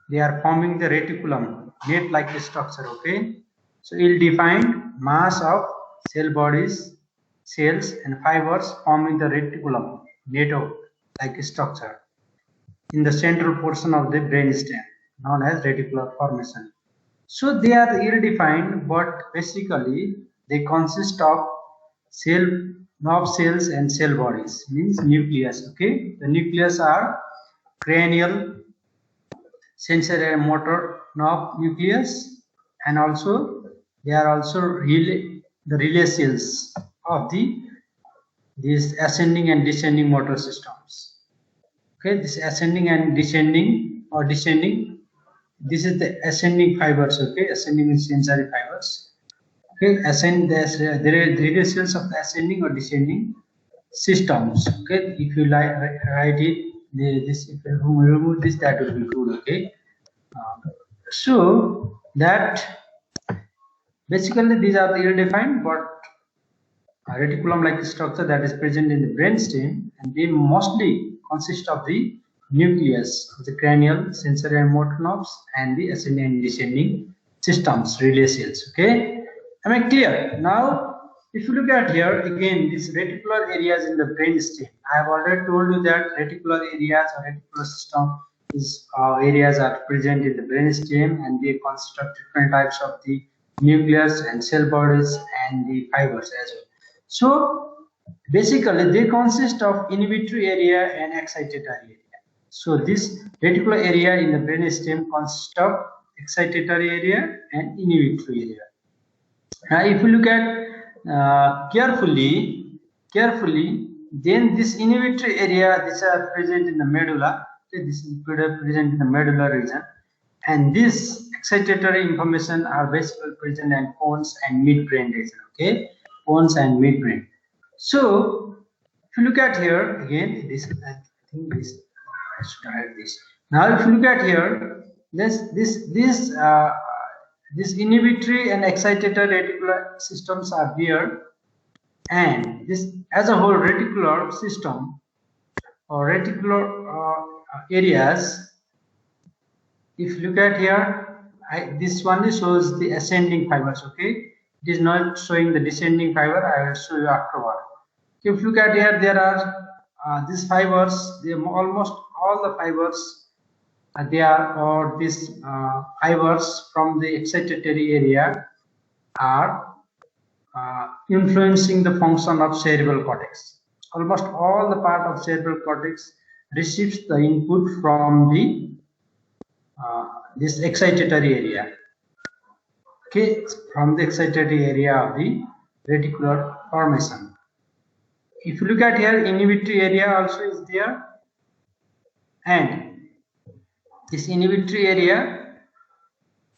they are forming the reticulum, net-like structure. Okay, so ill-defined mass of cell bodies, cells, and fibers forming the reticulum, net-like structure in the central portion of the brainstem, known as reticular formation. So they are ill-defined, but basically they consist of cell, nerve cells and cell bodies, means nucleus. Okay, the nucleus are cranial, sensory and motor nerve nucleus, and also they are also the relay cells of these ascending and descending motor systems. Okay, this ascending and descending or descending, this is the ascending fibers. Okay, ascending is sensory fibers. Okay, there are relay cells of ascending or descending systems. Okay, if you like write it, this if you remove this, that will be good. Okay, so that basically these are the ill-defined but reticulum-like structure that is present in the brainstem, and they mostly consist of the nucleus of the cranial, sensory and motor nerves, and the ascending and descending systems, relay cells. Okay, am I clear? Now, if you look at here again, these reticular areas in the brainstem, I have already told you that reticular areas or reticular system is areas are present in the brainstem, and they consist of different types of the nucleus and cell bodies and the fibers as well. So basically they consist of inhibitory area and excitatory area. So this reticular area in the brainstem consists of excitatory area and inhibitory area. Now if you look at carefully, then this inhibitory area, these are present in the medulla. Okay, this is present in the medulla region, and this excitatory information are basically present in pons and midbrain region. Okay, pons and midbrain. So if you look at here again, this I think this I should write this. Now if you look at here, this inhibitory and excitatory reticular systems are there, and this as a whole reticular system or reticular areas. If you look at here, this one shows the ascending fibers. Okay, it is not showing the descending fiber. I will show you afterward. If you look at here, there are these fibers. They almost all the fibers. They are or these fibers from the excitatory area are influencing the function of cerebral cortex. Almost all the part of cerebral cortex receives the input from the this excitatory area. Okay, from the excitatory area of the reticular formation. If you look at here, inhibitory area also is there, and this inhibitory area,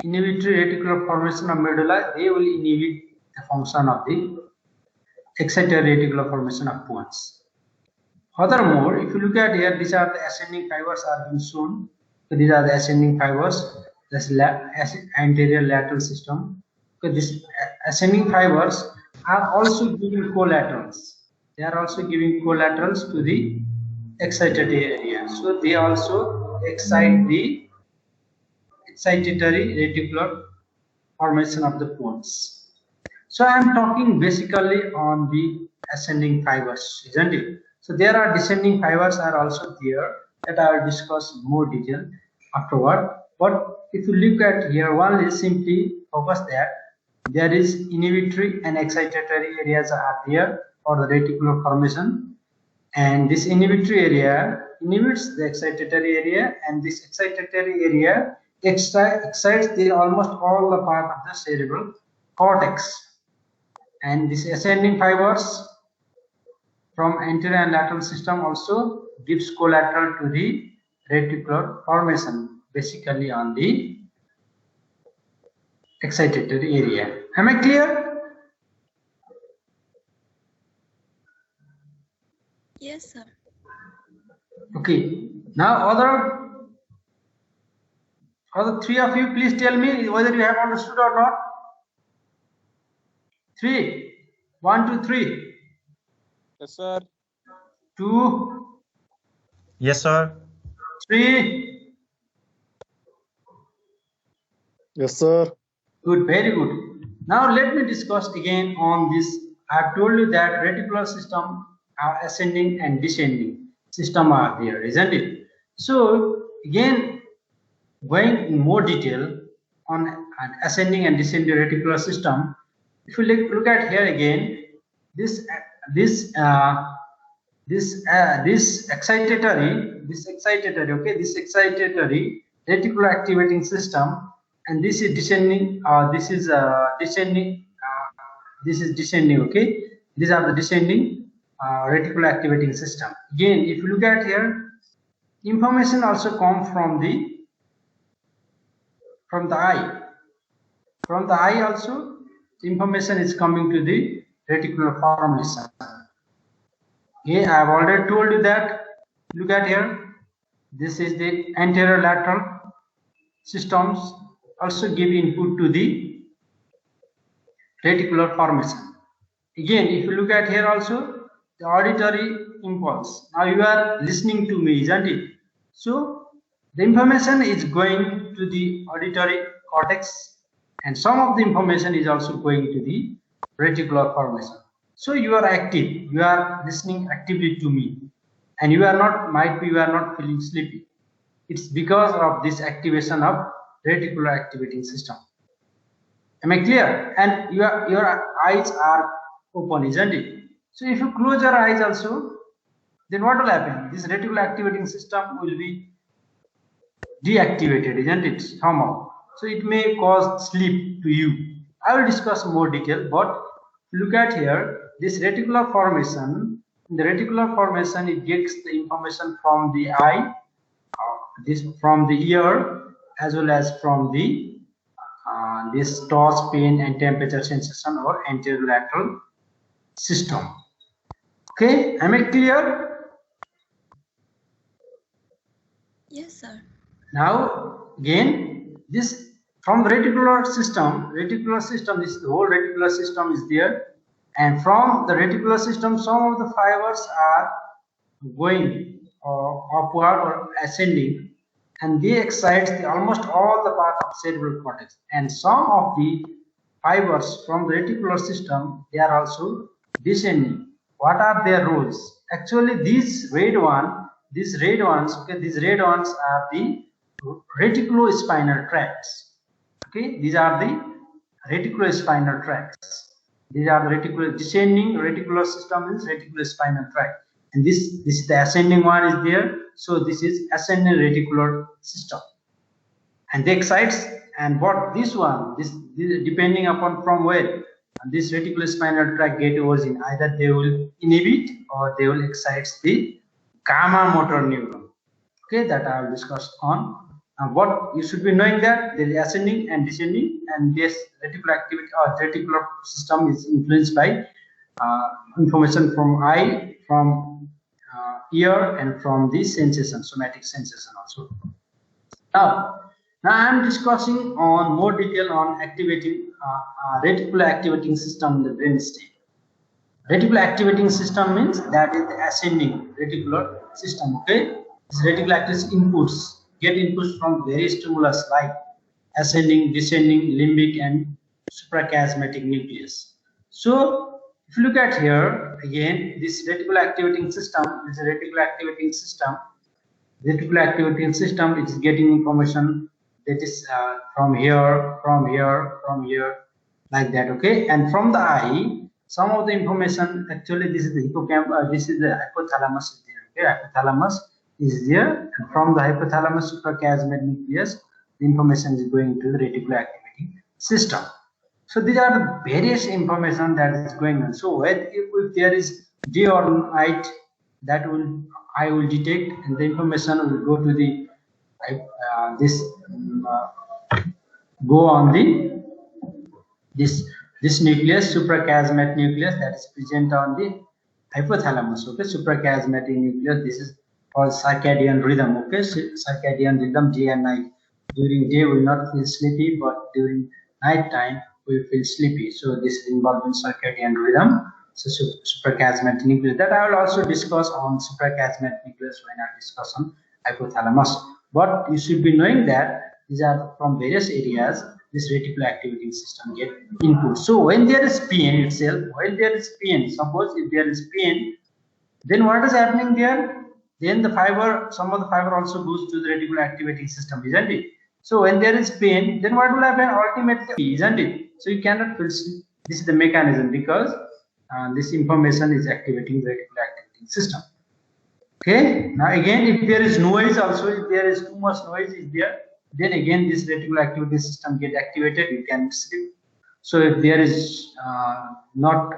inhibitory reticular formation of medulla, they will inhibit the function of the excitatory reticular formation of pons. Furthermore, if you look at here, these are the ascending fibers are being shown. So these are the ascending fibers. This anterior lateral system. So this ascending fibers are also giving collaterals. They are also giving collaterals to the excitatory area. So they also excite the excitatory reticular formation of the pons. So I am talking basically on the ascending fibers, isn't it? So there are descending fibers are also there that I will discuss in more detail afterward. But if you look at here, one is simply focus that there is inhibitory and excitatory areas are there for the reticular formation, and this inhibitory area inhibits the excitatory area, and this excitatory area excites the almost all the part of the cerebral cortex. And this ascending fibers from anterior and lateral system also gives collateral to the reticular formation, basically on the excitatory area. Am I clear? Yes, sir. Okay. Now other three of you, please tell me whether you have understood or not. 3. 1, 2, 3. Yes, sir. 2. Yes, sir. 3. Yes, sir. Good, very good. Now let me discuss again on this. I have told you that reticular system are ascending and descending system are there, isn't it? So again, going in more detail on an ascending and descending reticular system, if you look at here again, this this uh, this excitatory reticular activating system, and this is descending. This is descending. Okay, these are the descending reticular activating system. Again, if you look at here, information also come from the eye. From the eye also, information is coming to the reticular formation. Okay, I have already told you that. Look at here. This is the anterior lateral systems also give input to the reticular formation. Again, if you look at here also, the auditory impulse. Now you are listening to me, isn't it? So the information is going to the auditory cortex, and some of the information is also going to the reticular formation. So you are active, you are listening actively to me, and you are not, might be you are not feeling sleepy. It's because of this activation of reticular activating system. Am I clear? And your eyes are open, isn't it? So if you close your eyes also, then what will happen? This reticular activating system will be deactivated, isn't it? Somehow. So it may cause sleep to you. I will discuss more detail, but look at here, this reticular formation. In the reticular formation, it gets the information from the eye, this from the ear, as well as from the this touch, pain, and temperature sensation or anterolateral system. Okay, am I clear? Yes, sir. Now again, this from the reticular system, this whole reticular system is there, and from the reticular system, some of the fibers are going upward or ascending, and they excite almost all the part of cerebral cortex, and some of the fibers from the reticular system, they are also descending. What are their roles? Actually, these red ones, okay, these red ones are the reticulospinal tracts. Okay, these are the reticulospinal tracts. These are the descending reticular system is reticulospinal tract, and this is the ascending one is there. So this is ascending reticular system, and they excites, and what this one, this depending upon from where this reticulospinal tract get origin, either they will inhibit or they will excite the gamma motor neuron. Okay, that I will discuss on. What you should be knowing that there is ascending and descending, and this reticular activity or reticular system is influenced by information from eye, from ear, and from the sensation, somatic sensation also. Now I am discussing on more detail on activating reticular activating system in the brain stem. Reticular activating system means that is the ascending reticular system. Okay, this reticular activating inputs get inputs from various stimulus like ascending, descending, limbic, and suprachiasmatic nucleus. So if you look at here again, this reticular activating system is a reticular activating system. Reticular activating system, it is getting information that is from here, like that. Okay, and from the eye, some of the information, actually this is the hippocampus, this is the hypothalamus is there. Okay, hypothalamus is there, and from the hypothalamus suprachiasmatic nucleus, the information is going to the reticular activating system. So these are the various information that is going on. So if there is day or night, that will I will detect, and the information will go to the go on the this nucleus, suprachiasmatic nucleus, that is present on the hypothalamus. Okay, suprachiasmatic nucleus. This is called circadian rhythm. Okay, circadian rhythm, day and night. During day we will not feel sleepy, but during night time we feel sleepy. So this is involved in circadian rhythm. So suprachiasmatic nucleus, that I will also discuss on suprachiasmatic nucleus when I discuss on hypothalamus. But you should be knowing that these are from various areas. This reticular activating system get input. So when there is PN itself, while there is PN, suppose if there is PN, then what is happening there? Then the fiber, some of the fiber also goes to the reticular activating system, isn't it? So when there is pain, then what will happen? Ultimately, isn't it? So you cannot feel sleep. This is the mechanism, because this information is activating the reticular activating system. Okay. Now again, if there is noise also, if there is too much noise is there, then again this reticular activating system get activated. You can sleep. So if there is not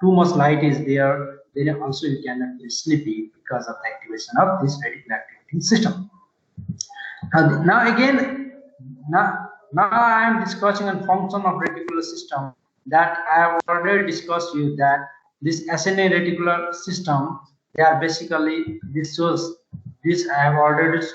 too much light is there, then also you cannot feel sleepy because of the activation of this reticular activating system. Now again, now I am discussing on function of reticular system, that I have already discussed you that this ascending reticular system, they are basically, this shows, this I have already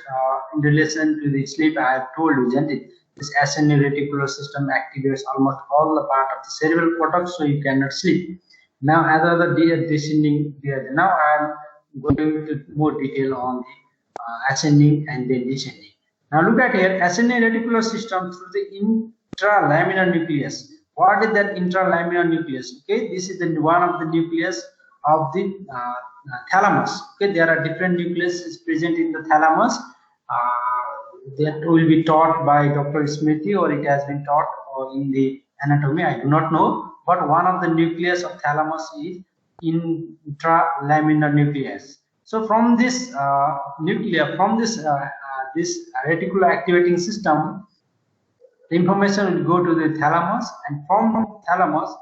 in relation to the sleep I have told you, isn't it? This ascending reticular system activates almost all the part of the cerebral cortex, so you cannot sleep. Now as other descending, now I am going to more detail on the ascending and then descending. Now look at here, ascending reticular system through the intralaminar nucleus. What is that intralaminar nucleus? Okay, this is the one of the nucleus of the thalamus. Okay, there are different nucleus present in the thalamus. That will be taught by Dr. Smithy, or it has been taught in the anatomy. I do not know, but one of the nucleus of thalamus is intralaminar nucleus. So from this nucleus, from this this reticular activating system, the information will go to the thalamus, and from thalamus,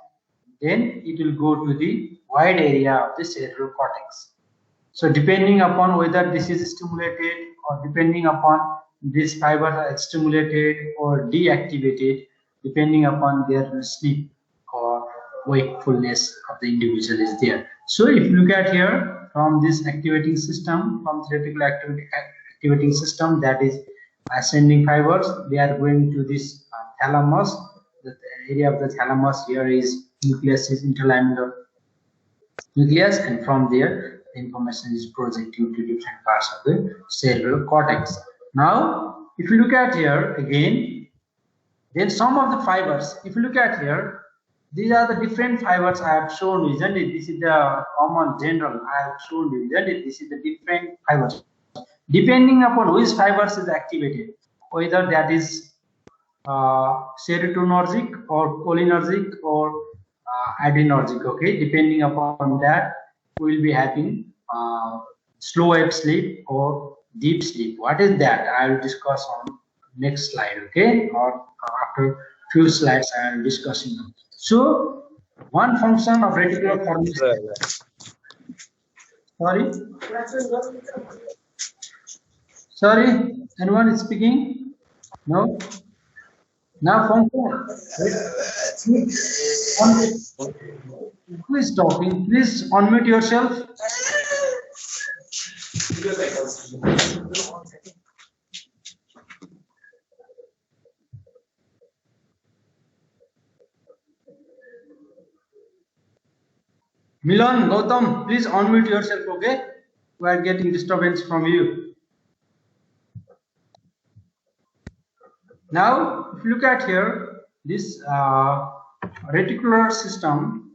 then it will go to the wide area of the cerebral cortex. So depending upon whether this is stimulated, or depending upon these fibers are stimulated or deactivated, depending upon their sleep or wakefulness of the individual is there. So if you look at here, from this activating system, from the reticular activating system, that is ascending fibers, they are going to this thalamus. The area of the thalamus here is nucleus, is interlaminar nucleus, and from there the information is projecting to different parts of the cerebral cortex. Now if you look at here again, then some of the fibers, if you look at here, these are the different fibers I have shown you, isn't it? This is the common general I have shown you, isn't it? This is the different fibers. Depending upon which fibers is activated, whether that is serotonergic or cholinergic or adrenergic, okay, depending upon that, we will be having slow wave sleep or deep sleep. What is that? I will discuss on next slide, okay, or after few slides I am discussing them. So one function of reticular formation. Sorry, anyone is speaking? No. Now function. Who is talking? Please unmute yourself. Milan, Gautam, please unmute yourself, okay? We are getting disturbance from you. Now, if you look at here, this reticular system,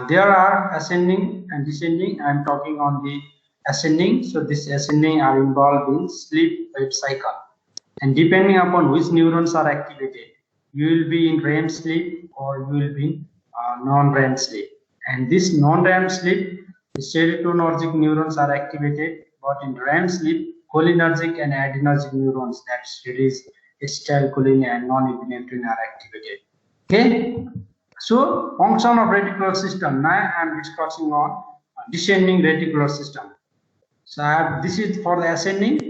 there are ascending and descending. I am talking on the ascending. So this ascending are involved in sleep wave cycle, and depending upon which neurons are activated, you will be in REM sleep or you will be in non-REM sleep. And this non-REM sleep, the serotonergic neurons are activated, but in REM sleep, cholinergic and adrenergic neurons that release acetylcholine and non-epinephrine are activated. Okay. So function of reticular system. Now I am discussing on descending reticular system. So this is for the ascending.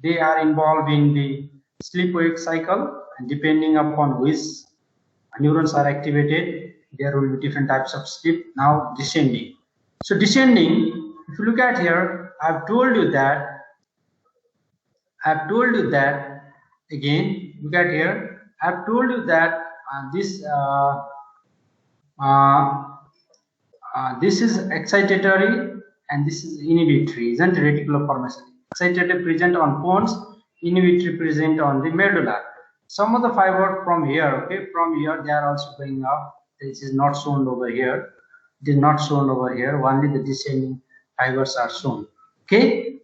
They are involved in the sleep-wake cycle, and depending upon which neurons are activated, there will be different types of sleep. Now descending. So descending, if you look at here, I've told you that. Again, look at here. I've told you that this is excitatory and this is inhibitory, isn't it? Reticular formation. Excitatory present on cones inhibitory present on the medulla. Some of the fiber from here, okay, from here they are also going up. This is not shown over here. It is not shown over here. Only the descending fibers are shown. Okay,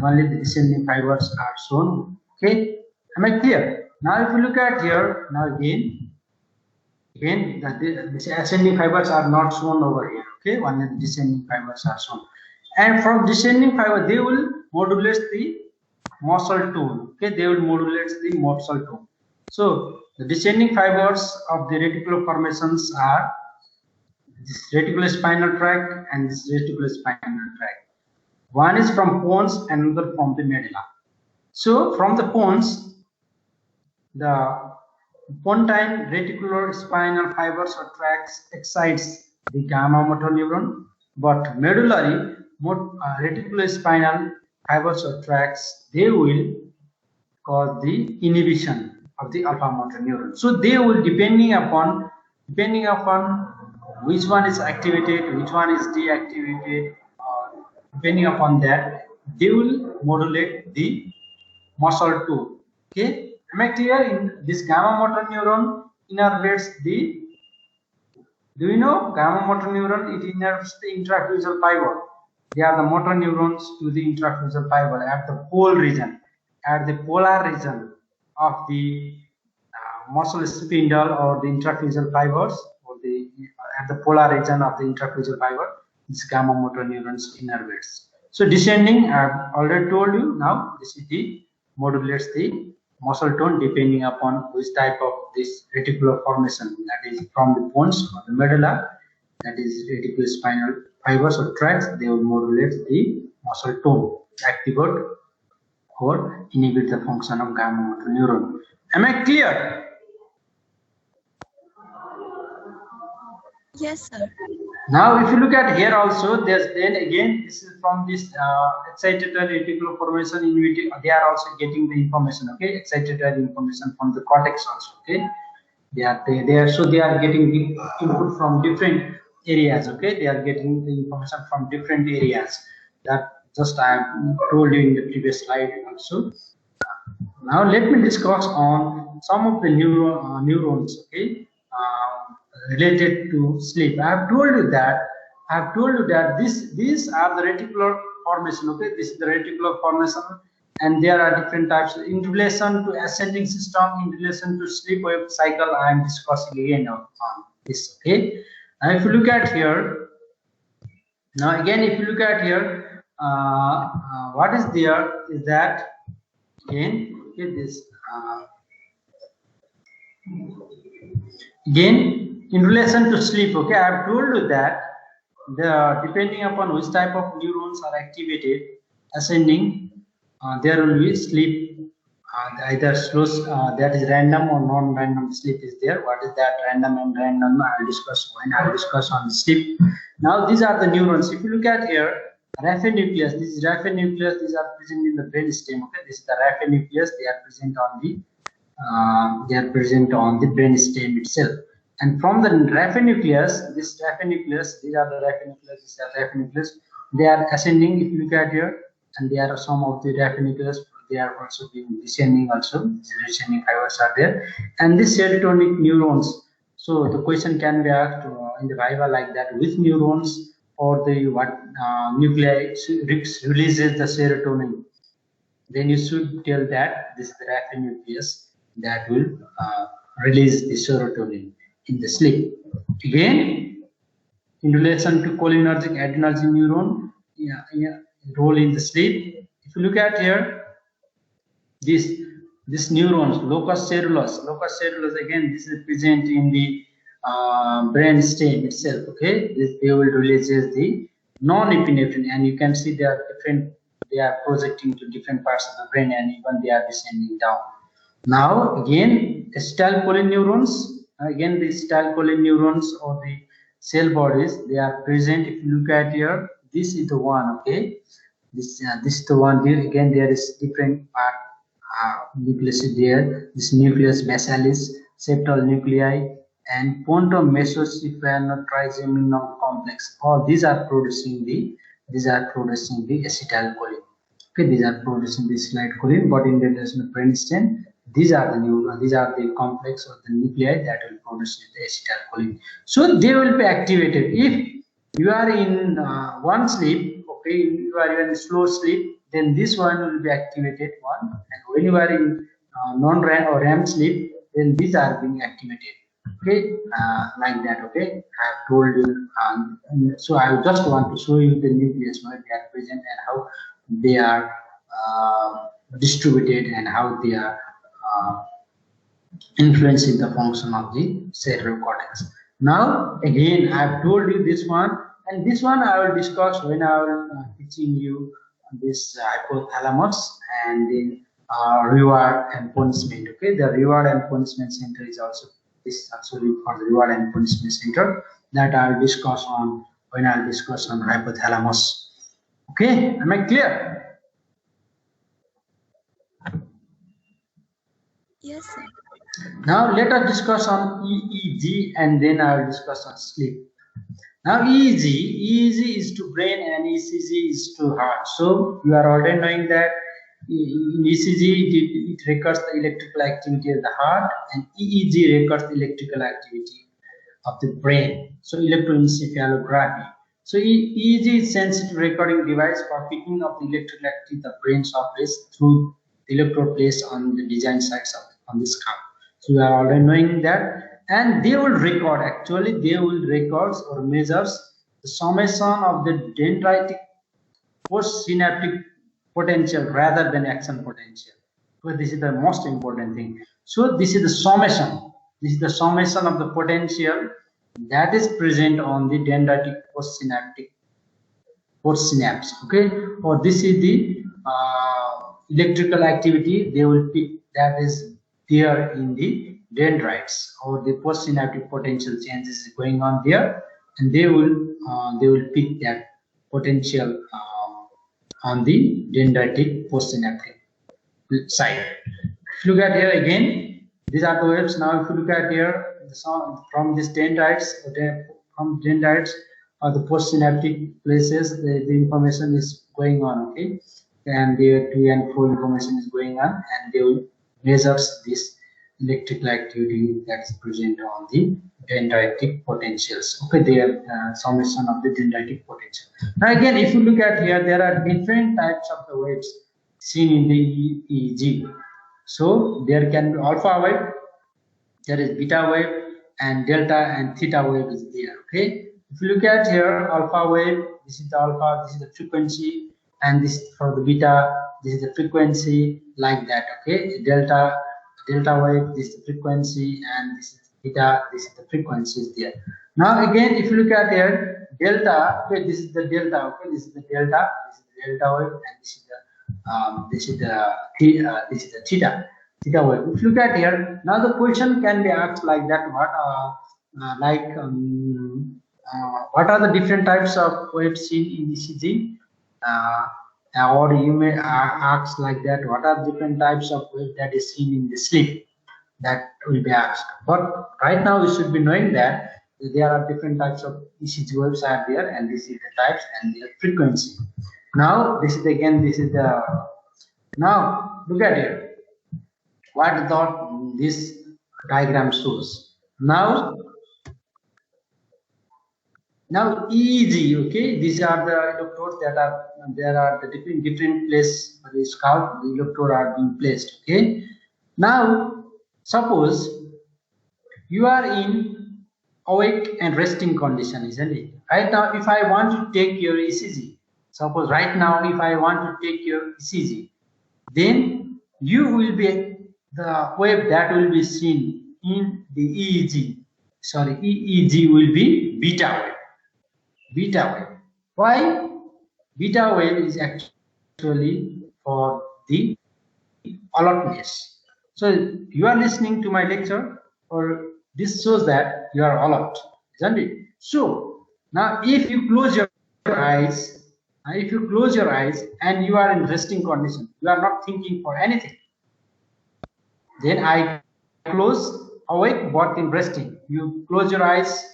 only the descending fibers are shown. Okay, am I clear? Now, if you look at here, now again the ascending fibers are not shown over here. Okay, only the descending fibers are shown, and from descending fiber they will modulate the muscle tone. Okay, they will modulate the muscle tone. So the descending fibers of the reticular formations are this reticulospinal tract and this reticulospinal tract. One is from pons and another from the medulla. So from the pons, the pontine reticular spinal fibers or tracts excites the gamma motor neuron, but medullary reticulospinal fibers or tracts, they will cause the inhibition of the alpha motor neuron. So they will depending upon which one is activated, which one is deactivated, depending upon that they will modulate the muscle too. Okay, am I clear? In this gamma motor neuron innervates the, do you know gamma motor neuron? It innervates the intrafusal fiber. They are the motor neurons to the intrafusal fiber at the pole region, at the polar region of the muscle spindle or the intrafusal fibers, or the at the polar region of the intrafusal fiber. This gamma motor neurons innervates. So descending, I have already told you. Now this is the modulates the muscle tone depending upon which type of this reticular formation, that is from the pons or the medulla, that is reticulospinal fibers or tracts. They will modulate the muscle tone, activate or inhibit the function of gamma motor neuron. Am I clear? Yes, sir. Now, if you look at here also, there's then again, this is from this excitatory reticular formation in which they are also getting the information. Okay, excitatory information from the cortex also. Okay, they are getting the input from different areas. Okay, they are getting the information from different areas. That just I have told you in the previous slide also. Now let me discuss on some of the neurons. Okay. Related to sleep. I have told you that these are the reticular formation. Okay, this is the reticular formation, and there are different types in relation to ascending system, in relation to sleep wave cycle. I am discussing again on this. Okay, now if you look at here, what is there is that again, okay, this again. In relation to sleep, okay, I have told you that depending upon which type of neurons are activated, ascending, there will be sleep, either slow, that is random or non-random sleep is there. What is that random and random? I will discuss when I will discuss on sleep. Now these are the neurons. If you look at here, raphe nucleus. This is raphe nucleus. These are present in the brain stem. Okay, this is the raphe nucleus. They are present on the brain stem itself. And from the raphe nucleus, these are the raphe nucleus, they are ascending. If you look at here, and there are some of the raphe nucleus, they are also being descending also. These descending fibers are there. And these serotonic neurons. So the question can be asked in the viva like that: which neurons or the nuclei releases the serotonin? Then you should tell that this is the raphe nucleus that will release the serotonin in the sleep. Again, in relation to cholinergic adrenergic neuron, role in the sleep. If you look at here, this neurons, locus coeruleus, again, this is present in the brain stem itself. Okay, they will release the non-epinephrine, and you can see they are different. They are projecting to different parts of the brain, and even they are descending down. Now again, acetylcholine neurons. Again, the acetylcholine neurons or the cell bodies, they are present. If you look at here, this is the one. Okay, this is the one. Here again, there is different nucleus there. This nucleus basalis, septal nuclei, and pontomesocyanotrigeminal complex. All these are producing the acetylcholine. Okay, these are producing this light choline, but in the brainstem, these are the complex or the nuclei that will produce the acetylcholine. So they will be activated if you are in one sleep. Okay, you are in slow sleep, then this one will be activated one, and when you are in non-REM or REM sleep, then these are being activated. Okay, like that. Okay, I have told you. So I just want to show you the nucleus where they are present and how they are distributed and how they are influencing the function of the cerebral cortex. Now again, I have told you this one, and this one I will discuss when I will teaching you this hypothalamus and then reward and punishment. Okay, the reward and punishment center is also this actually for the reward and punishment center that I will discuss on when I will discuss on hypothalamus. Okay, am I clear? Yes, sir. Now let us discuss on EEG and then I will discuss on sleep. Now EEG is to brain and ECG is to heart. So you are already knowing that in ECG it records the electrical activity of the heart, and EEG records the electrical activity of the brain. So electroencephalography. So EEG is sensitive recording device for picking up the electrical activity of the brain surface through the electrode placed on the design sites on the scalp. So you are already knowing that, and they will record, actually they will record or measures the summation of the dendritic postsynaptic potential rather than action potential. So this is the most important thing. So this is the summation. This is the summation of the potential that is present on the dendritic postsynapse. Okay, or this is the electrical activity they will pick that is there in the dendrites, or the postsynaptic potential changes going on there, and they will pick that potential on the dendritic postsynaptic side. If you look at here again, these are the waves. Now if you look at here, from these dendrites or the postsynaptic places, the information is going on. Okay, and the to and fro information is going on, and they will measure this electrical activity that's present on the dendritic potentials. Okay, they are summation of the dendritic potential. Now again, if you look at here, there are different types of the waves seen in the EEG. So there can be alpha wave, there is beta wave, and delta and theta wave is there. Okay, if you look at here, alpha wave, this is the alpha, this is the frequency, and this for the beta, this is the frequency, like that. Okay, delta wave, this is the frequency, and this is beta, this is the frequency is there. Now again, if you look at here, delta, okay, this is the delta. Okay, this is the delta, this is the delta wave, and this is the theta wave. If you look at here, now the question can be asked like that: what are the different types of waves seen in ECG? Or you may ask like that: what are different types of wave that is seen in the sleep? That will be asked. But right now we should be knowing that there are different types of ECG waves are there, and this is the types and their frequency. Now this is again, this is the, now look at here what this diagram shows. Now EEG, okay, these are the electrodes that are there are the different place for the scalp, the electrode are being placed. Okay, now suppose you are in awake and resting condition, isn't it? Right now, if I want to take your ECG, suppose right now if I want to take your ECG, then you will be the wave that will be seen in the EEG. Sorry, EEG will be beta wave. Beta wave. Why? Beta wave is actually for the alertness. So you are listening to my lecture, or this shows that you are alert, isn't it? So now if you close your eyes, and you are in resting condition, you are not thinking for anything, then I close awake but in resting. You close your eyes,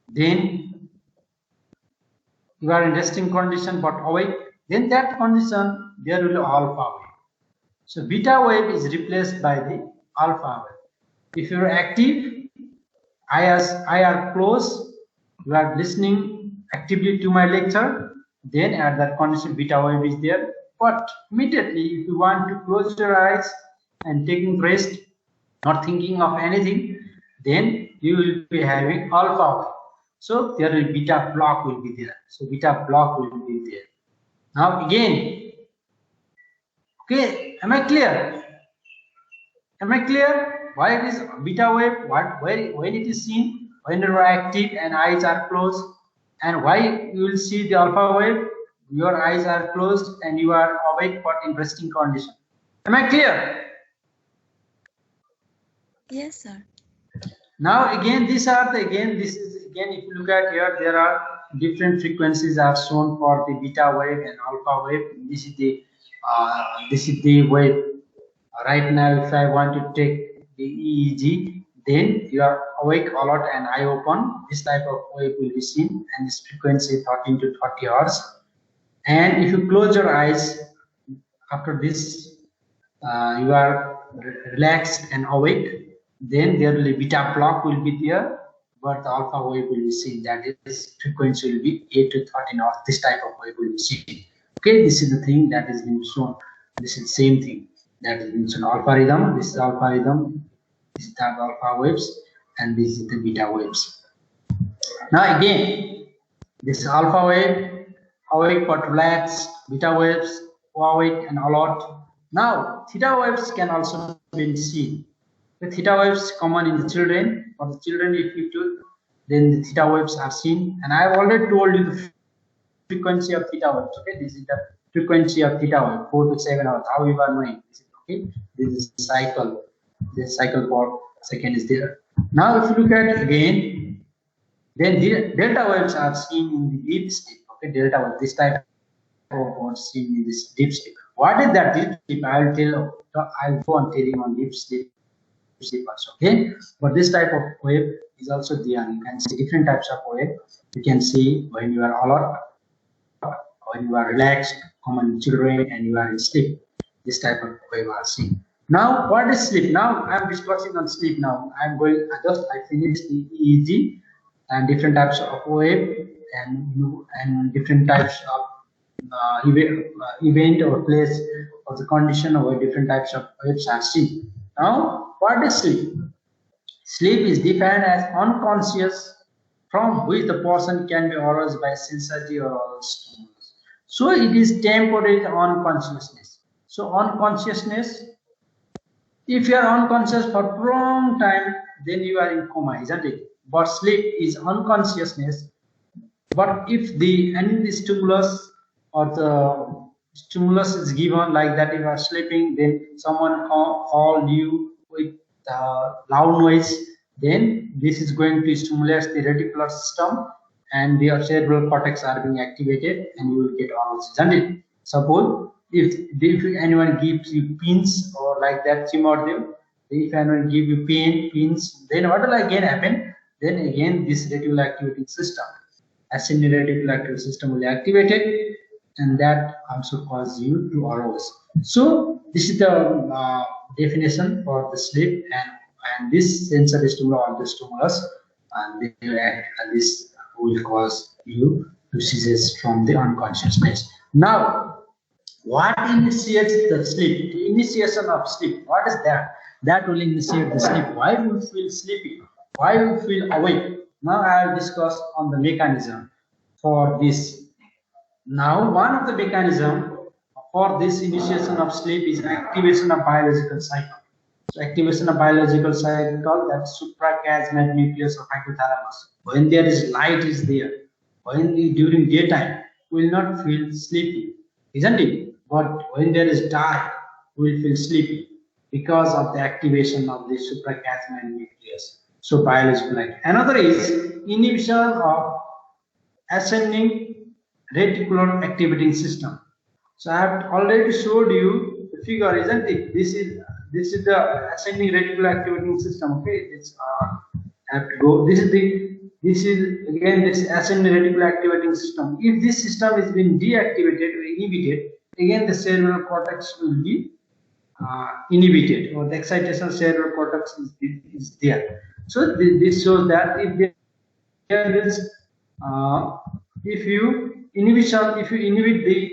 then you are in resting condition but awake, then that condition there will be alpha wave. So beta wave is replaced by the alpha wave. If you are active, eyes are closed, you are listening actively to my lecture, then at that condition beta wave is there. But immediately if you want to close your eyes and taking rest, not thinking of anything, then you will be having alpha wave. So there will beta block will be there. So beta block will be there. Now again, okay, am I clear? Am I clear? Why it is beta wave? When it is seen? When you are active and eyes are closed. And why you will see the alpha wave? Your eyes are closed and you are awake but in resting condition. Am I clear? Yes, sir. Now again, this is if you look at here, there are different frequencies are shown for the beta wave and alpha wave. This is the wave. Right now, if I want to take the EEG, then you are awake a lot and eye open. This type of wave will be seen, and this frequency 13 to 30 Hz. And if you close your eyes after this, you are relaxed and awake. Then there will be beta block will be there, but the alpha wave will be seen. That is frequency will be 8 to 13 Hz. This type of wave will be seen. Okay, this is the thing that is being shown. This is the same thing. That is alpha rhythm. This is alpha rhythm. This is the alpha waves, and this is the beta waves. Now again, this is alpha wave, awake but relaxed, beta waves, awake and alert. Now theta waves can also be seen. The theta waves common in the children. For the children, if you do, then the theta waves are seen. And I have already told you the frequency of theta waves. Okay, this is the frequency of theta wave, 4 to 7 hours. How you are knowing? Okay, this is cycle. This cycle per second is there. Now, if you look at it again, then the delta waves are seen in the deep sleep. Okay, delta wave, this type of wave seen in this deep sleep. What is that deep sleep? I'll go on telling on deep sleep also. Okay, but this type of wave is also there. You can see different types of wave. You can see when you are alert, when you are relaxed, common children, and you are in sleep. This type of wave are seen. Now, what is sleep? Now I am discussing on sleep. Now I finished the EEG and different types of wave and different types of event or place or the condition or different types of waves are seen. Now, what is sleep? Sleep is defined as unconscious from which the person can be aroused by sensory or oral stimulus. So it is temporary unconsciousness. So unconsciousness, if you are unconscious for a long time, then you are in coma, isn't it? But sleep is unconsciousness. But if any stimulus or the stimulus is given like that, you are sleeping, then someone call you with loud noise, then this is going to stimulate the reticular system and your cerebral cortex are being activated and you will get aroused, isn't it? Suppose if anyone gives you pins or like that, if anyone give you pins, then what will again happen? Then again this reticular activating system, ascending reticular activating system will be activated, and that also cause you to arouse. So this is the definition for the sleep, and this sensory stimulus or the stimulus, and this will cause you to cease from the unconsciousness. Now, what initiates the sleep? The initiation of sleep. What is that? That will initiate the sleep. Why do you feel sleepy? Why do you feel awake? Now I will discuss on the mechanism for this. Now, one of the mechanism for this initiation of sleep is activation of biological cycle. So activation of biological cycle, that's suprachiasmatic nucleus of hypothalamus. When there is light is there, during daytime, we will not feel sleepy, isn't it? But when there is dark, we will feel sleepy because of the activation of the suprachiasmatic nucleus. So biological light. Another is inhibition of ascending reticular activating system. So I have already showed you the figure, isn't it? This is the ascending reticular activating system. Okay, I have to go. This This is again this ascending reticular activating system. If this system is being deactivated or inhibited, again the cerebral cortex will be inhibited, or the excitation cerebral cortex is there. So this shows that if there is if you inhibit the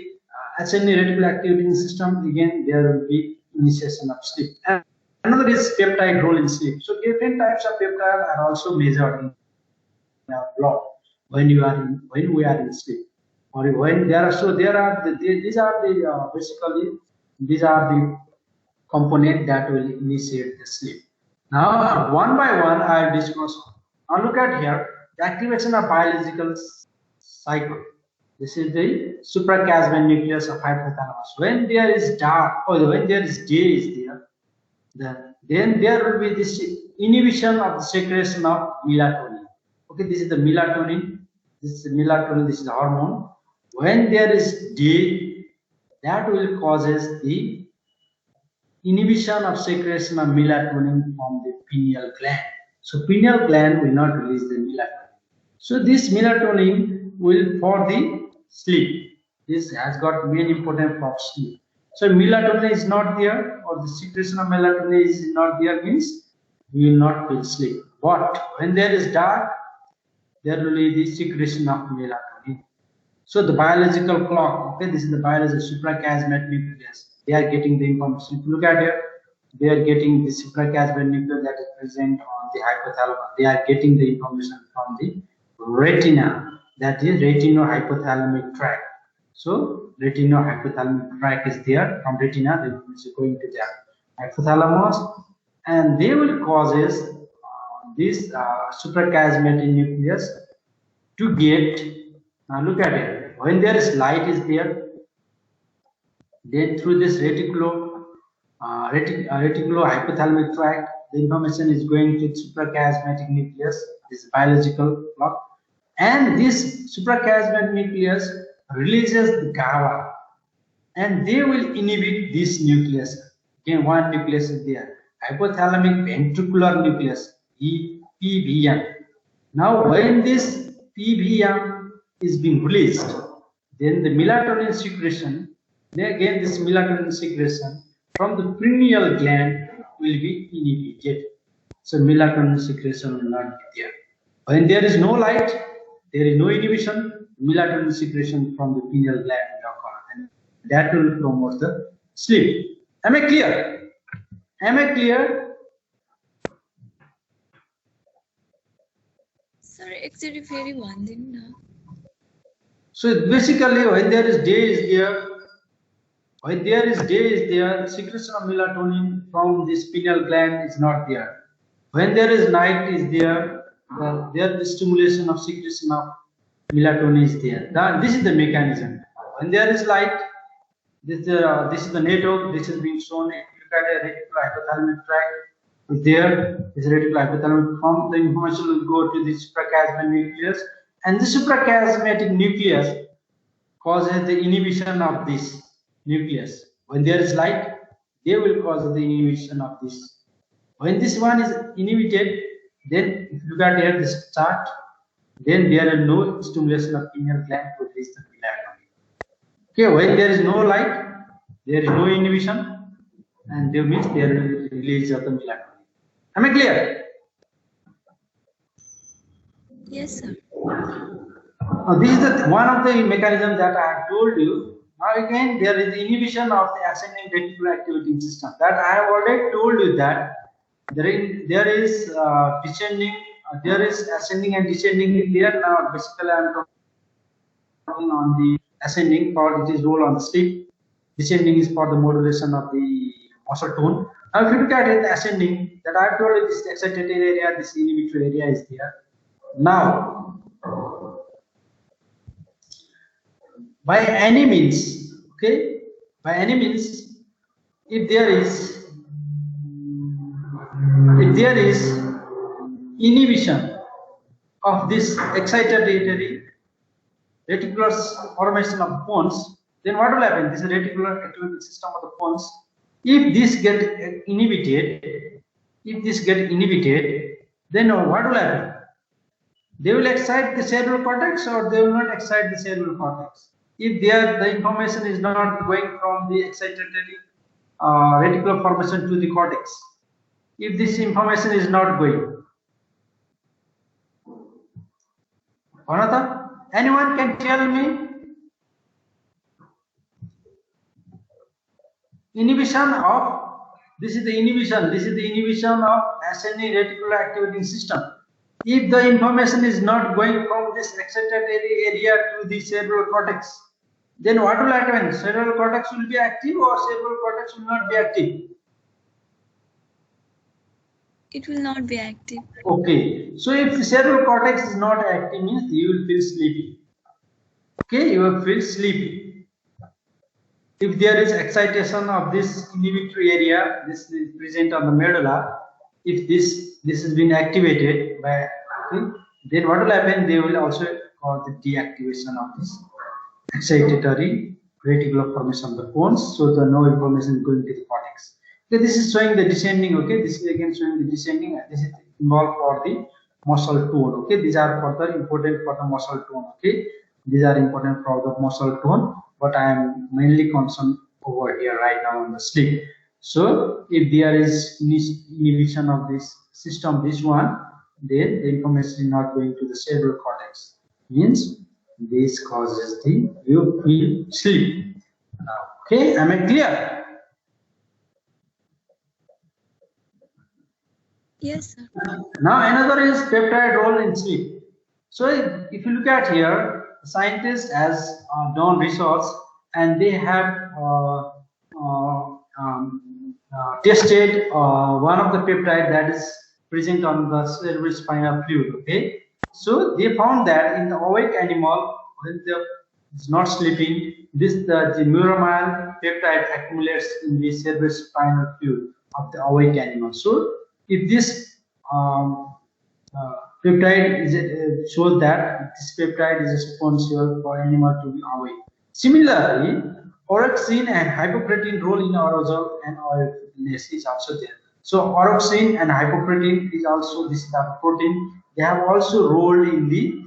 ascending reticular activating system, again there will be initiation of sleep. And another is peptide role in sleep. So different types of peptide are also measured in blood when we are in sleep, or when there are. So these are the basically these are the component that will initiate the sleep. Now one by one I'll discuss. Now look at here the activation of biological cycle. This is the suprachiasmatic nucleus of hypothalamus. When there is dark, or when there is day is there, then there will be this inhibition of the secretion of melatonin. Okay, this is the melatonin. This is melatonin. This is the hormone. When there is day, that will causes the inhibition of secretion of melatonin from the pineal gland. So pineal gland will not release the melatonin. So this melatonin will for the sleep. This has got main important for sleep. So melatonin is not there, or the secretion of melatonin is not there, means we will not feel sleep. But when there is dark, there will be the secretion of melatonin. So the biological clock, okay, this is the biological suprachiasmatic nucleus. They are getting the information. If you look at here, they are getting the suprachiasmatic nucleus that is present on the hypothalamus. They are getting the information from the retina, that is retino-hypothalamic tract. So retino-hypothalamic tract is there. From retina, they is going to the hypothalamus, and they will causes this suprachiasmatic nucleus to get. Now look at it. When there is light is there, then through this reticulo-hypothalamic tract, the information is going to suprachiasmatic nucleus, this biological clock, and this suprachiasmatic nucleus releases the GABA, and they will inhibit this nucleus. Again, one nucleus is there, hypothalamic ventricular nucleus, PVN. Now, when this PVN is being released, then the melatonin secretion, then again this melatonin secretion from the pineal gland will be inhibited. So melatonin secretion will not be there. When there is no light, there is no inhibition, melatonin secretion from the pineal gland will occur, and that will promote the sleep. Am I clear? Am I clear? Sorry, actually very one thing now. So basically, when there is day is there, secretion of melatonin from this pineal gland is not there. When there is night is there, the stimulation of secretion of melatonin is there. This is the mechanism. When there is light, this is the network. This is being shown. If you look at a reticular hypothalamic tract, is there. This reticular hypothalamic from the information will go to the suprachiasmatic nucleus, and the suprachiasmatic nucleus causes the inhibition of this nucleus. When there is light, they will cause the inhibition of this. When this one is inhibited, then if you look at here this chart, then there is no stimulation of pineal gland to release the melatonin. Okay, when there is no light, there is no inhibition, and there means there is release of the melatonin. Am I clear? Yes, sir. This is the one of the mechanisms that I have told you. Now again, there is the inhibition of the ascending reticular activating system. That I have already told you that there is descending, there is ascending and descending here. Now basically I am talking on the ascending for its role on the sleep. Descending is for the modulation of the muscle tone. Now if you look at it, ascending, that I have told you this excitatory area, this inhibitory area is there. Now, by any means, okay, by any means, if there is inhibition of this excitatory reticular formation of pons, then what will happen? This is reticular activating system of the pons. If this get inhibited, then what will happen? they will excite the cerebral cortex or they will not excite the cerebral cortex. If the information is not going from the excitatory reticular formation to the cortex, if this information is not going. Another, anyone can tell me? Inhibition of, this is the inhibition of ascending reticular activating system. If the information is not going from this excitatory area to the cerebral cortex, then what will happen? Cerebral cortex will be active or cerebral cortex will not be active? It will not be active. Okay, so if the cerebral cortex is not active, means you will feel sleepy. Okay, you will feel sleepy. If there is excitation of this inhibitory area, this is present on the medulla, if this has been activated by, okay, then what will happen? They will also cause the deactivation of this excitatory reticular formation of the cones, so the no information is going to the cortex. Okay, this is showing the descending. Okay, this is again showing the descending. This is involved for the muscle tone. Okay, these are further important for the muscle tone. Okay, these are important for the muscle tone, but I am mainly concerned over here right now on the sleep. So if there is inhibition of this system, this one, then the information is not going to the cerebral cortex. Means this causes the you feel sleep. Okay, am I clear? Yes, sir. Now another is peptide role in sleep. So if you look at here, scientists has done research and they have tested one of the peptide that is present on the cerebrospinal fluid. Okay, so they found that in the awake animal, when they is not sleeping, the neuramine peptide accumulates in the cerebrospinal fluid of the awake animal. So if this peptide is shows that this peptide is responsible for animal to be awake. Similarly, orexin and hypoprotein role in arousal and awakeness is also there. So orexin and hypoprotein is also this protein. They have also role in the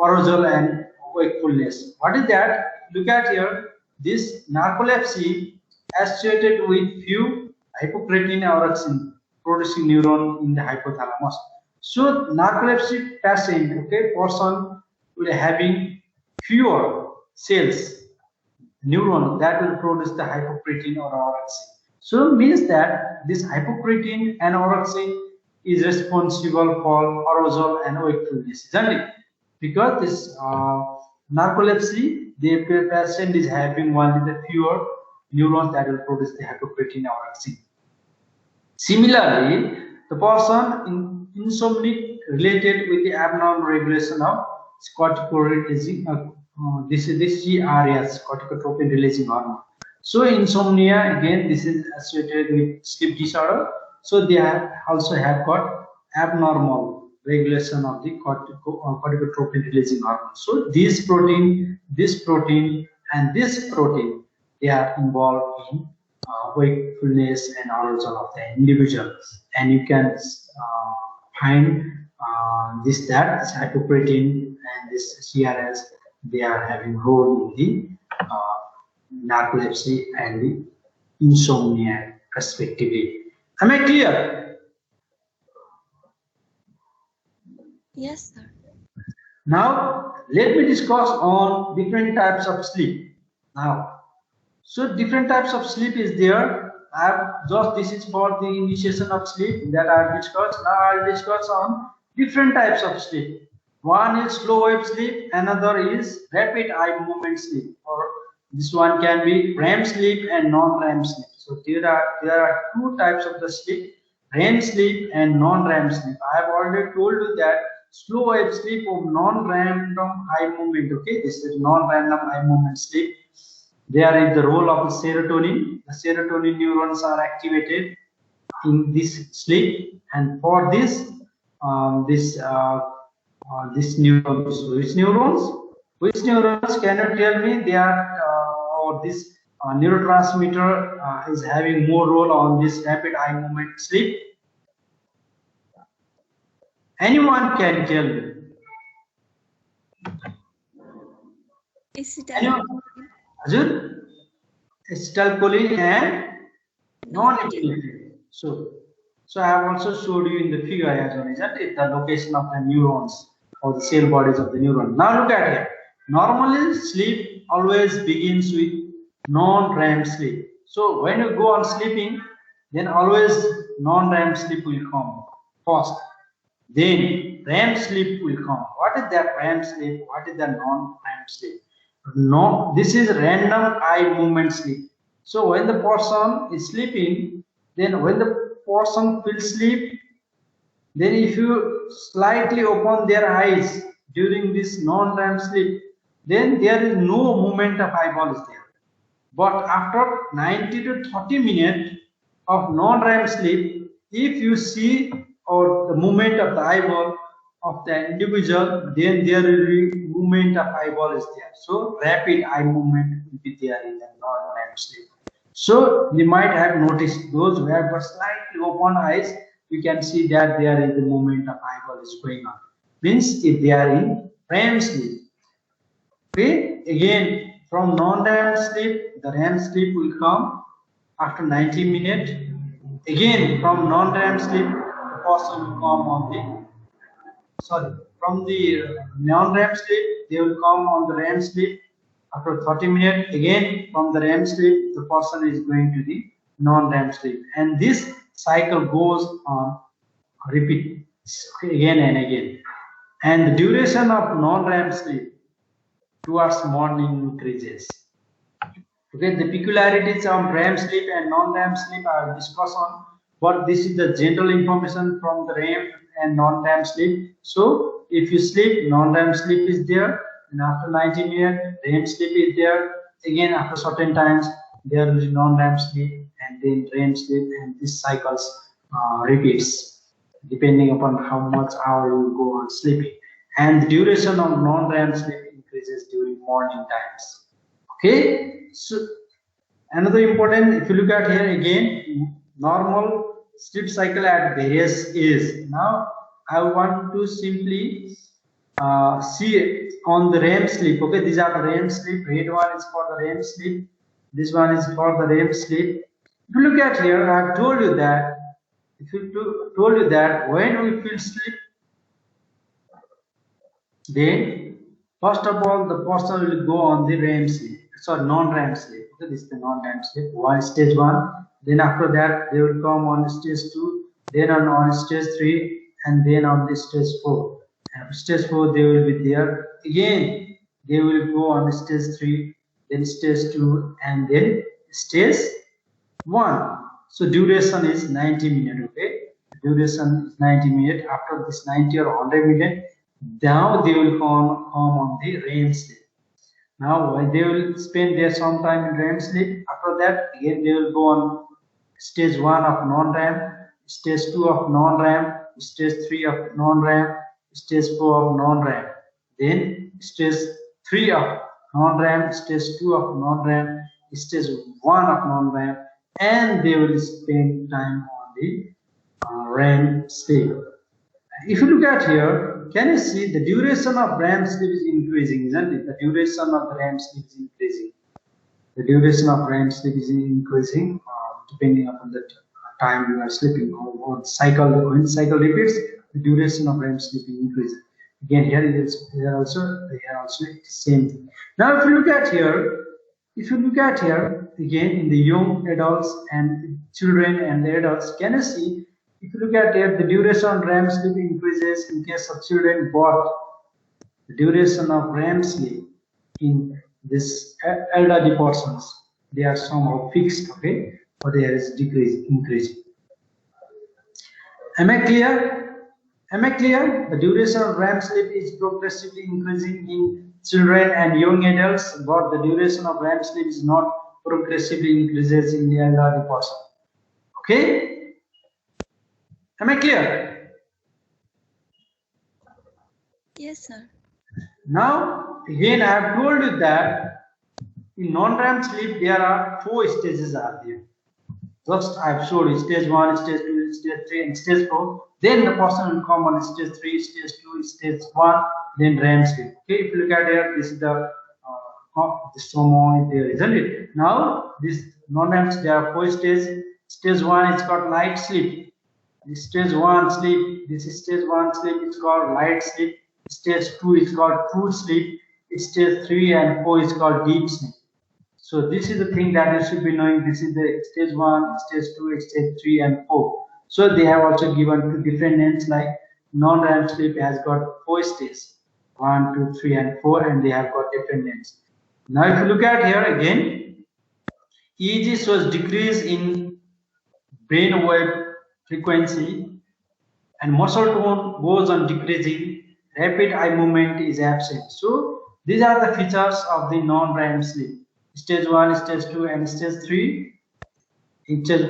arousal and wakefulness. What is that? Look at here. This narcolepsy associated with few hypoprotein orexin producing neuron in the hypothalamus. So narcolepsy patient, okay, person will having fewer cells, neuron that will produce the hypoprotein or orexin. So means that this hypoprotein and orexin is responsible for arousal and wakefulness, isn't it? Because this narcolepsy, the patient is having only the fewer neurons that will produce the hypoprotein or orexin. Similarly, the person in insomnia related with the abnormal regulation of corticorealising, this CRS, corticotropin releasing hormone. So insomnia, again, this is associated with sleep disorder. So they also have got abnormal regulation of the corticotropin releasing hormone. So this protein, and this protein, they are involved in wakefulness and arousal of the individuals. And you can find this hypoprotein and this CRS, they are having role in the narcolepsy and the insomnia respectively. Am I clear? Yes, sir. Now let me discuss on different types of sleep. Now, so different types of sleep is there. I have just, this is for the initiation of sleep that I have discussed. Now I'll discuss on different types of sleep. One is slow wave sleep, another is rapid eye movement sleep, or this one can be REM sleep and non-REM sleep. So there are two types of the sleep, REM sleep and non-REM sleep. I have already told you that slow wave sleep of non-random eye movement. Okay, this is non-random eye movement sleep. There is the role of the serotonin. The serotonin neurons are activated in this sleep, and for this, this neurons. Which neurons? Can you tell me? They are or this neurotransmitter is having more role on this rapid eye movement sleep. Anyone can tell me. Anyone? Ajun? Acetylcholine and non-epinephrine. So I have also showed you in the figure as well, isn't it? The location of the neurons or the cell bodies of the neuron. Now look at it. Normally, sleep always begins with non-REM sleep. So when you go on sleeping, then always non-REM sleep will come first. Then REM sleep will come. What is that REM sleep? What is the non-REM sleep? No, this is random eye movement sleep. So when the person is sleeping, then when the person feels sleep, then if you slightly open their eyes during this non-REM sleep, then there is no movement of eyeballs there. But after 90 to 30 minutes of non-REM sleep, if you see or the movement of the eyeball of the individual, then there will be movement of eyeball is there. So rapid eye movement will be there in the non-REM sleep. So you might have noticed those who have got slightly open eyes, you can see that there is the movement of eyeball is going on. Means if they are in REM sleep. Okay, again from non-REM sleep, the REM sleep will come after 90 minutes. Again from non-REM sleep, the person will come on the from the non-REM sleep, they will come on the REM sleep after 30 minutes. Again from the REM sleep, the person is going to the non-REM sleep, and this cycle goes on repeat again and again. And the duration of non-REM sleep towards morning increases. Okay, the peculiarities of REM sleep and non-REM sleep I will discuss on, but this is the general information from the REM and non-REM sleep. So if you sleep, non-REM sleep is there, and after 90 minutes, REM sleep is there. Again, after certain times, there will be non-REM sleep and then REM sleep, and this cycles repeats depending upon how much hour you go on sleeping. And the duration of non-REM sleep increases during morning times. Okay, so another important, if you look at here again, normal sleep cycle at various ages. Now I want to simply see on the REM sleep. Okay, these are the REM sleep. Red one is for the REM sleep. This one is for the REM sleep. If you look at here, I have told you that when we feel sleep, then first of all the person will go on the REM sleep. Sorry, non-REM sleep. Okay, this is the non-REM sleep. One stage one. Then after that they will come on stage 2. Then on stage 3, and then on the stage 4. And stage 4 they will be there again. They will go on stage 3, then stage 2, and then stage 1. So duration is 90 minutes. Okay, duration is 90 minutes. After this 90 or 100 minutes, now they will come on the REM sleep. Now they will spend their some time in REM sleep. After that, again they will go on stage 1 of non-REM, stage 2 of non-REM, stage 3 of non-REM, stage 4 of non-REM, then stage 3 of non-REM, stage 2 of non-REM, stage 1 of non-REM, and they will spend time on the REM sleep. If you look at here, can you see the duration of REM sleep is increasing, isn't it? The duration of the REM sleep is increasing. The duration of REM sleep is increasing depending upon the time you are sleeping or cycle. When the cycle repeats, the duration of REM sleep is increasing. Again, here also same thing. Now, if you look at here, again in the young adults and children and the adults, can you see? If you look at it, the duration of REM sleep increases in case of children, but the duration of REM sleep in this elderly persons, they are somehow fixed, okay, or there is increasing. Am I clear? The duration of REM sleep is progressively increasing in children and young adults, but the duration of REM sleep is not progressively increases in the elderly person. Okay? Am I clear? Yes, sir. Now, again, I have told you that in non-REM sleep, there are 4 stages are there. Just I have showed you stage 1, stage 2, stage 3, and stage 4. Then the person will come on stage 3, stage 2, stage 1, then REM sleep. Okay, if you look at here, this is the this hormone there, isn't it? Now this non-REM, there are 4 stages. Stage 1 is called light sleep. This stage 1 sleep, this is stage 1 sleep, it's called light sleep. Stage 2 is called true sleep. Stage 3 and 4 is called deep sleep. So this is the thing that you should be knowing. This is the stage 1, stage 2, stage 3 and 4. So they have also given 2 different names, like non-REM sleep has got 4 stages, 1, 2, 3 and 4, and they have got different names. Now if you look at here again, EEG shows decrease in brain wave frequency and muscle tone goes on decreasing, rapid eye movement is absent. So these are the features of the non-REM sleep. Stage 1, stage 2 and stage 3.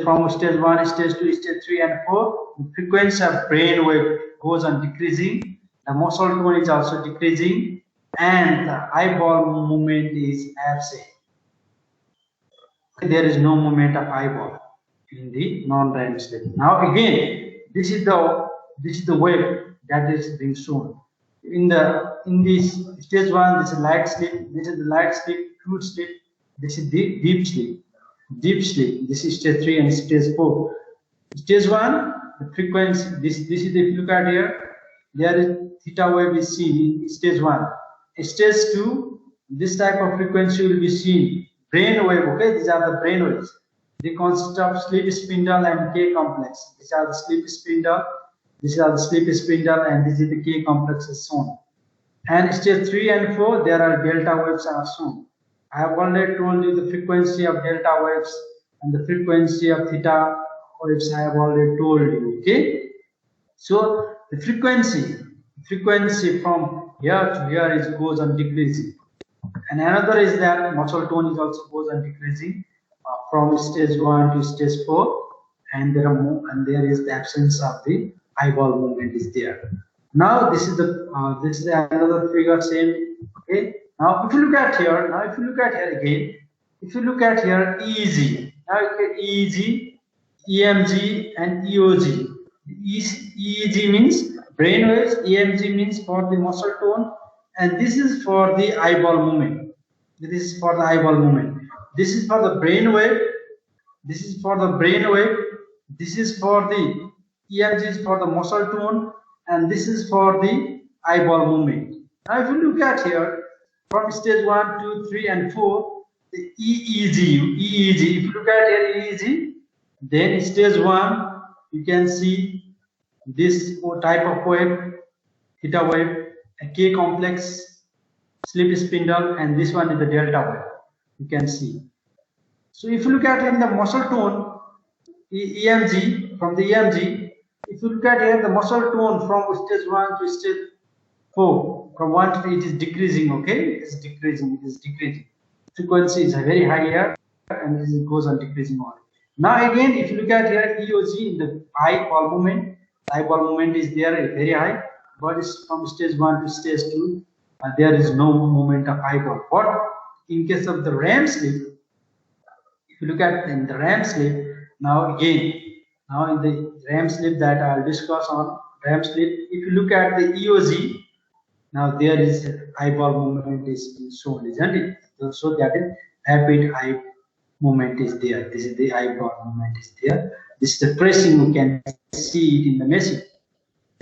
From stage 1, stage 2, stage 3 and 4, the frequency of brain wave goes on decreasing, the muscle tone is also decreasing, and the eyeball movement is absent. There is no movement of eyeball in the non-REM sleep. Now again, this is the wave that is being shown. In this stage 1, this is light sleep, this is the light sleep, true sleep, this is the deep sleep. Deep sleep, this is stage 3 and stage 4. Stage 1, the frequency, this is, if you look at here, there is theta wave is seen in stage 1. Stage 2, this type of frequency will be seen. Brain wave, okay, these are the brain waves. They consist of sleep spindle and K complex. These are the sleep spindle, these are the sleep spindle, and this is the K complex is shown. And stage 3 and 4, there are delta waves are shown. I have already told you the frequency of delta waves and the frequency of theta waves. I have already told you. Okay, so the frequency from here to here is goes on decreasing, and another is that muscle tone is also goes on decreasing from stage 1 to stage 4, and there is the absence of the eyeball movement is there. Now this is another figure same. Okay. Now if you look at here, again, if you look at here, EEG. Now you get EEG, EMG, and EOG. EEG means brain waves, EMG means for the muscle tone, and this is for the eyeball movement. This is for the eyeball movement. This is for the brain wave. This is for the brain wave. This is for the EMG is for the muscle tone, and this is for the eyeball movement. Now if you look at here, from stage 1, 2, 3 and 4, the EEG, if you look at here EEG, then stage 1, you can see this type of wave, theta wave, a K complex, sleep spindle, and this one is the delta wave, you can see. So if you look at in the muscle tone, EMG, from the EMG, if you look at here the muscle tone from stage 1 to stage 4, from 1 to 3 it is decreasing, okay? It is decreasing. Frequency is very high here, and it goes on decreasing on. Now again, if you look at here EOG in the eyeball movement, is there very high, but it's from stage 1 to stage 2, there is no movement of eyeball. But in case of the REM sleep, if you look at in the REM sleep, now in the REM sleep that I'll discuss on REM sleep, if you look at the EOG, now there is eyeball movement is shown, isn't it? So that is rapid eye movement is there. This is the eyeball movement is there. This is the tracing, we can see it in the machine.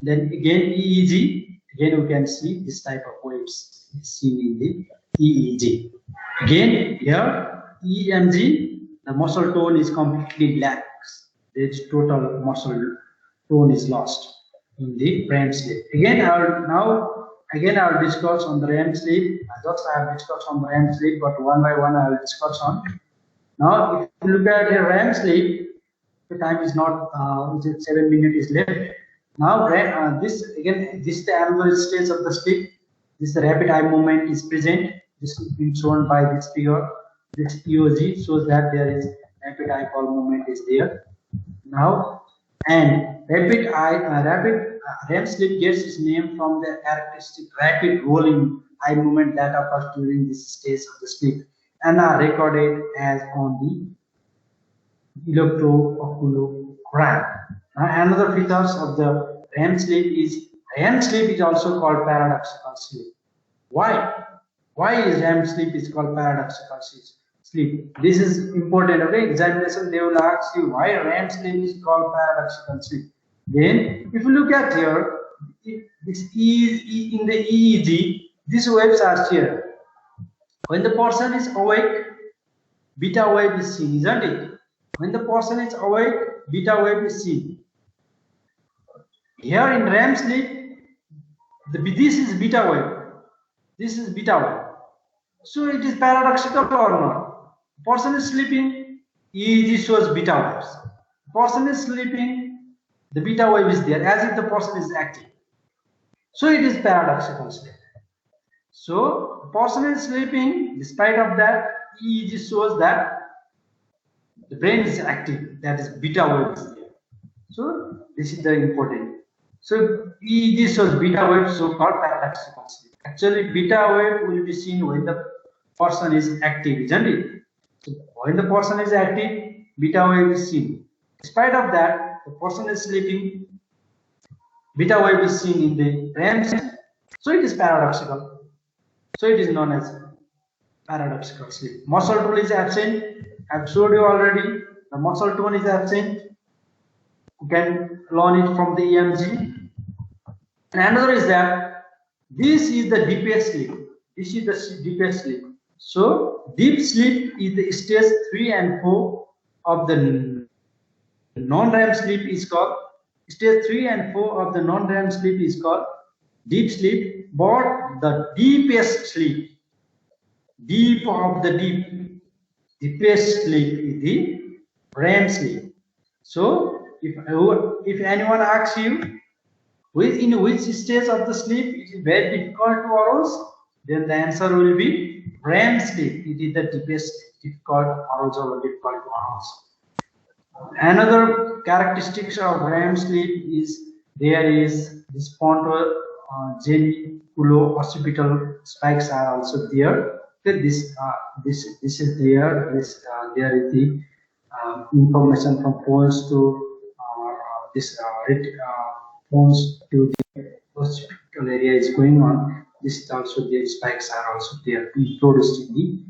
Then again EEG, again we can see this type of waves seen in the EEG. Again here EMG, the muscle tone is completely black. There is total muscle tone is lost in the REM sleep. Again I'll discuss on the REM sleep. I have discussed on the REM sleep, but one by one I will discuss on. Now, if you look at the REM sleep, the time is not 7 minutes is left. Now, this is the another stage of the sleep. This rapid eye movement is present. This is being shown by this figure. This EOG shows that there is rapid eyeball movement is there. Now, and rapid REM sleep gets its name from the characteristic rapid rolling eye movement that occurs during this stage of the sleep and are recorded as on the electrooculogram. Another features of the REM sleep is also called paradoxical sleep. Why? Why is REM sleep is called paradoxical sleep? This is important. Okay, examination they will ask you why REM sleep is called paradoxical sleep. Then, if you look at here, this is in the EEG. These waves are here. When the person is awake, beta wave is seen, isn't it? When the person is awake, beta wave is seen. Here in REM sleep, this is beta wave. This is beta wave. So it is paradoxical or not? Person is sleeping, EEG shows beta waves. Person is sleeping, the beta wave is there as if the person is active. So it is paradoxical sleep. So person is sleeping, despite of that, EEG shows that the brain is active, that is beta wave is there. So this is the important. So EEG shows beta wave, so called paradoxical sleep. Actually, beta wave will be seen when the person is active, isn't it? So when the person is active, beta wave is seen. Despite of that, the person is sleeping, beta wave is seen in the REM sleep. So it is paradoxical. So it is known as paradoxical sleep. Muscle tone is absent. I've showed you already. The muscle tone is absent. You can learn it from the EMG. And another is that this is the deepest sleep. This is the deepest sleep. So deep sleep is the stage 3 and 4 of the non-REM sleep is called. Stage 3 and 4 of the non-REM sleep is called deep sleep, but the deepest sleep, deep of the deepest sleep is the REM sleep. So if anyone asks you in which stage of the sleep it is very difficult to arouse, then the answer will be REM sleep. It is the deepest difficult arousal or difficult to arouse. Another characteristics of REM sleep is there is this ponto-geniculo occipital spikes are also there. Okay, this is there. There is the information from phones to phones to the occipital area is going on. This is also the spikes are also there introduced in the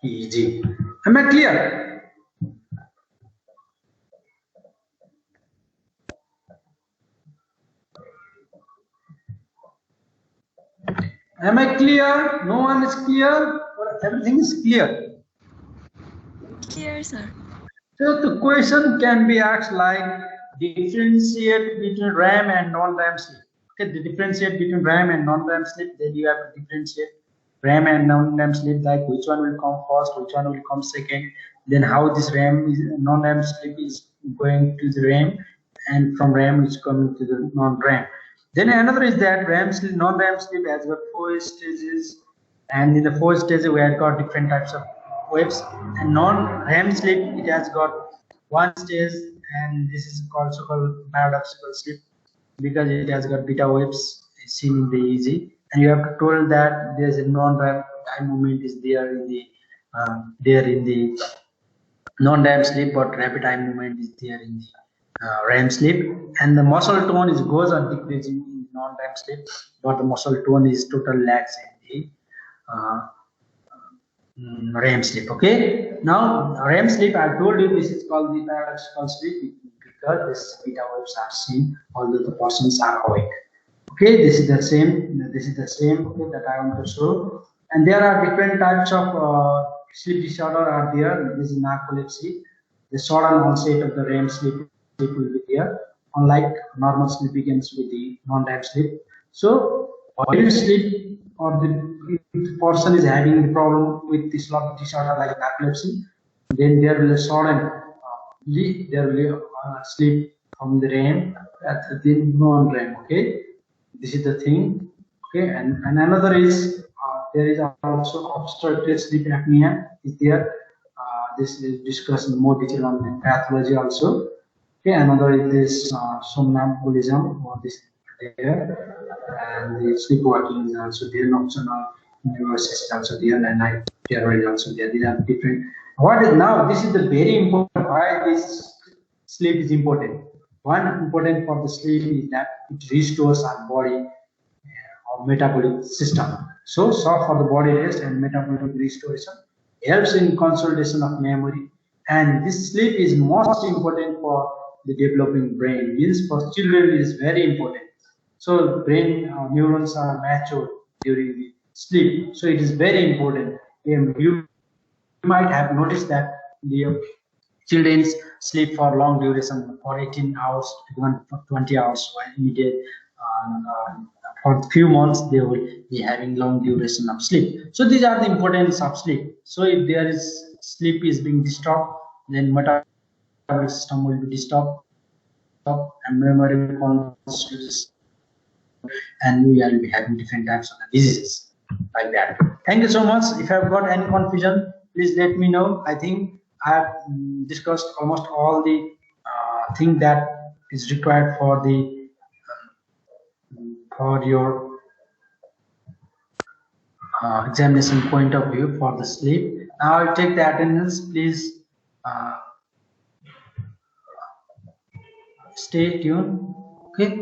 EEG. Am I clear? Am I clear? No one is clear? Or everything is clear? Clear, sir. So the question can be asked like differentiate between REM and non-REM sleep. Okay, the differentiate between REM and non-REM sleep, then you have to differentiate REM and non-REM sleep, like which one will come first, which one will come second, then how this non-REM sleep is going to the REM, and from REM is coming to the non-REM. Then another is that REM sleep, non-REM sleep has got 4 stages, and in the 4 stages we have got different types of waves. And non-REM sleep, it has got 1 stage, and this is also called paradoxical sleep because it has got beta waves seen in the EEG. And you have to tell that there is a non-REM time movement is there in the non-REM sleep, but rapid eye movement is there in the REM sleep. And the muscle tone goes on decreasing in non-REM sleep, but the muscle tone is total lax in the REM sleep. Okay, now REM sleep, I told you this is called the paradoxical sleep because this beta waves are seen although the persons are awake. Okay, this is the same. Okay, that I want to show. And there are different types of sleep disorder are there. This is narcolepsy. The sudden onset of the REM sleep will be there. Unlike normal sleep begins with the non-REM sleep. So while sleep or the person is having the problem with this sleep disorder like narcolepsy, then there will be sudden sleep from the REM at the non-REM. Okay, this is the thing. Okay, and another is there is also obstructive sleep apnea is there. This is discussed in more detail on the pathology also. Okay, another is this somnambulism, or this there, and the sleepwalking is also there. Nocturnal neurosis is also there, and night terror is also there. These are different. What is now? This is the very important. Why this sleep is important? one important for the sleep is that it restores our body or metabolic system. So, soft for the body rest and metabolic restoration helps in consolidation of memory. And this sleep is most important for the developing brain. Means for children it is very important. So brain neurons are matured during the sleep. So it is very important. You might have noticed that the children sleep for long duration, for 18 hours, even for 20 hours, or immediate. For few months, they will be having long duration of sleep. So these are the importance of sleep. So if there is sleep is being disturbed, then metabolic system will be disturbed, and memory constitutes, and we will be having different types of diseases like that. Thank you so much. If I've got any confusion, please let me know. I think I have discussed almost all the thing that is required for your examination point of view for the sleep. Now I'll take the attendance. Please stay tuned. Okay.